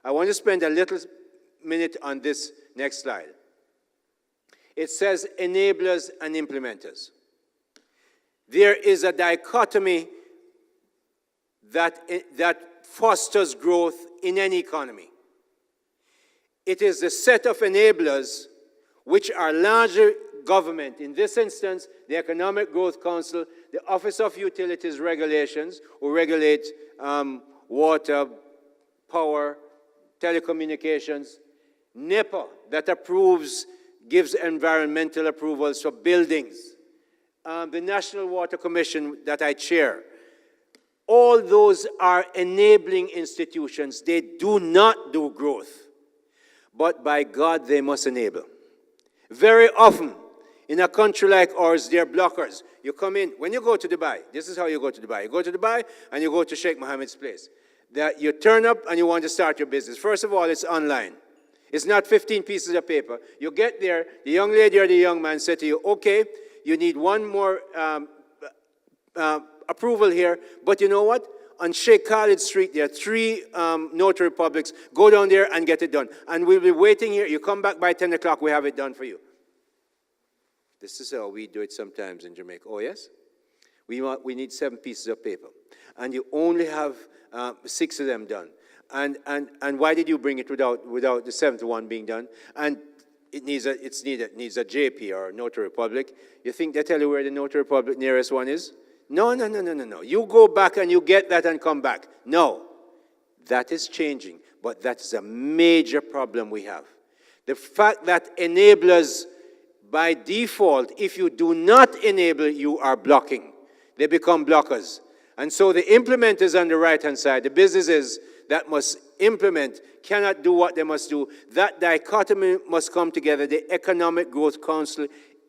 I want to spend a little minute on this next slide. It says enablers and implementers. There is a dichotomy that fosters growth in any economy. It is the set of enablers which are largely government. In this instance, the Economic Growth Council, the Office of Utilities Regulations, who regulate water, power, telecommunications, NEPA, that gives environmental approvals for buildings, the National Water Commission that I chair. All those are enabling institutions. They do not do growth, but by God, they must enable. Very often, in a country like ours, they're blockers. You come in, when you go to Dubai, this is how you go to Dubai. You go to Dubai and you go to Sheikh Mohammed's place. That you turn up and you want to start your business. First of all, it's online. It's not 15 pieces of paper. You get there, the young lady or the young man said to you, okay, you need one more approval here, but you know what? On Sheikh Khalid Street, there are 3 notary publics. Go down there and get it done. And we'll be waiting here. You come back by 10 o'clock, we have it done for you. This is how we do it sometimes in Jamaica. Oh, yes? We need 7 pieces of paper. And you only have 6 of them done. And why did you bring it without the 7th one being done? And it needs a JP or notary public. You think they tell you where the notary public nearest one is? No. You go back and you get that and come back. No. That is changing, but that's a major problem we have. The fact that enablers, by default, if you do not enable, you are blocking. They become blockers. And so the implementers on the right-hand side, the businesses that must implement, cannot do what they must do. That dichotomy must come together. The Economic Growth Council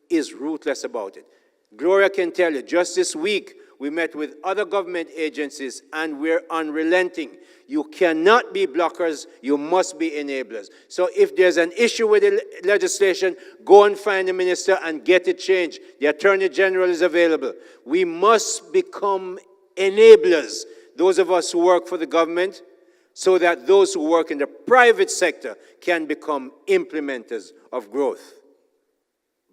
is ruthless about it. Gloria can tell you, just this week, we met with other government agencies, and we're unrelenting. You cannot be blockers, you must be enablers. So if there's an issue with the legislation, go and find the minister and get it changed. The Attorney General is available. We must become enablers, those of us who work for the government, so that those who work in the private sector can become implementers of growth.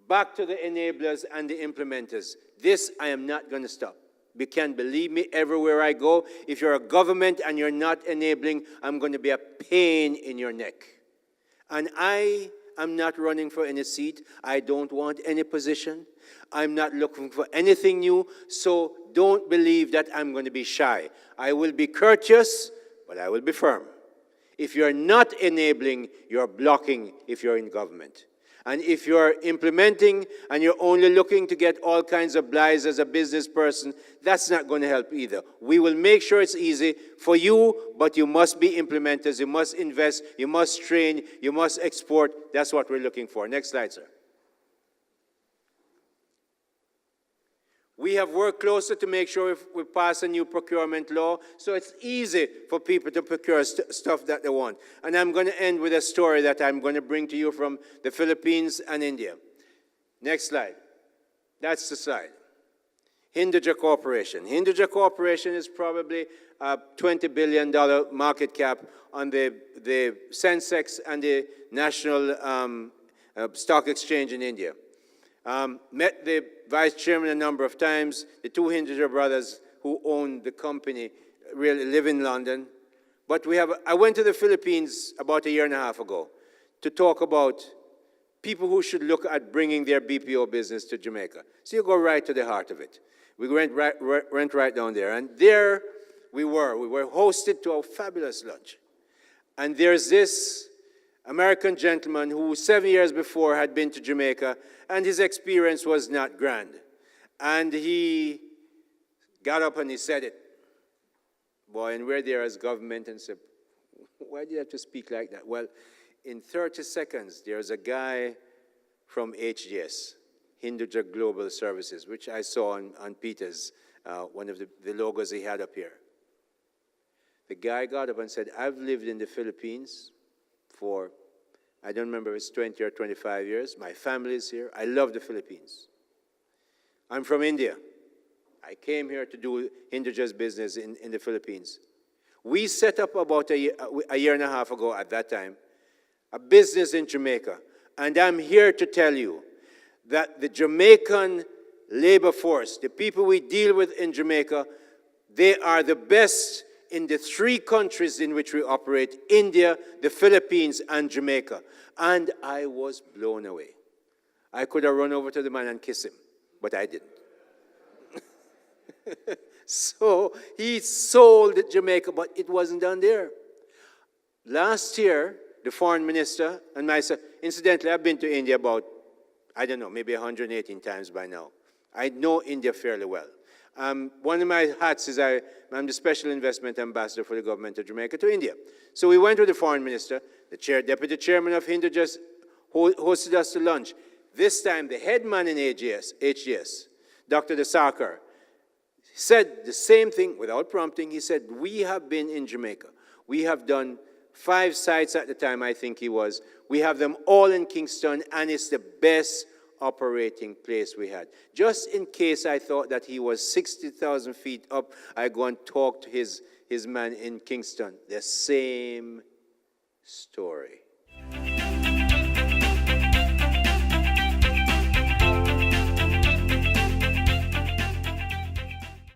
Back to the enablers and the implementers. This I am not going to stop. You can believe me, everywhere I go, if you're a government and you're not enabling, I'm going to be a pain in your neck. And I am not running for any seat. I don't want any position. I'm not looking for anything new. So don't believe that I'm going to be shy. I will be courteous, but I will be firm. If you're not enabling, you're blocking if you're in government. And if you're implementing and you're only looking to get all kinds of blights as a business person, that's not going to help either. We will make sure it's easy for you, but you must be implementers. You must invest. You must train. You must export. That's what we're looking for. Next slide, sir. We have worked closer to make sure we pass a new procurement law, so it's easy for people to procure stuff that they want. And I'm going to end with a story that I'm going to bring to you from the Philippines and India. Next slide. That's the slide. Hinduja Corporation. Hinduja Corporation is probably a $20 billion market cap on the Sensex and the National Stock Exchange in India. Met the vice chairman a number of times. The 2 Hinduja brothers who own the company really live in London. But I went to the Philippines about a year and a half ago to talk about people who should look at bringing their BPO business to Jamaica. So you go right to the heart of it. We went right down there. And there we were. We were hosted to a fabulous lunch. And there's this American gentleman who 7 years before had been to Jamaica, and his experience was not grand. And he got up and he said it. Boy, and we're there as government and said, why do you have to speak like that? Well, in 30 seconds, there's a guy from HGS, Hinduja Global Services, which I saw on Peter's, one of the logos he had up here. The guy got up and said, I've lived in the Philippines for, I don't remember if it's 20 or 25 years. My family is here. I love the Philippines. I'm from India. I came here to do Hinduja's business in the Philippines. We set up about a year and a half ago at that time, a business in Jamaica. And I'm here to tell you that the Jamaican labor force, the people we deal with in Jamaica, they are the best in the 3 countries in which we operate: India, the Philippines, and Jamaica. And I was blown away. I could have run over to the man and kissed him, but I didn't. So he sold Jamaica, but it wasn't done there. Last year, the foreign minister and myself, incidentally, I've been to India about, I don't know, maybe 118 times by now. I know India fairly well. One of my hats is I'm the special investment ambassador for the government of Jamaica to India. So we went with the foreign minister. The deputy chairman of Hindu just hosted us to lunch. This time, the head man in HGS, Dr. Desarkar, said the same thing without prompting. He said, we have been in Jamaica. We have done 5 sites at the time, I think he was. We have them all in Kingston, and it's the best operating place we had. Just in case I thought that he was 60,000 feet up, I go and talk to his man in Kingston. The same story.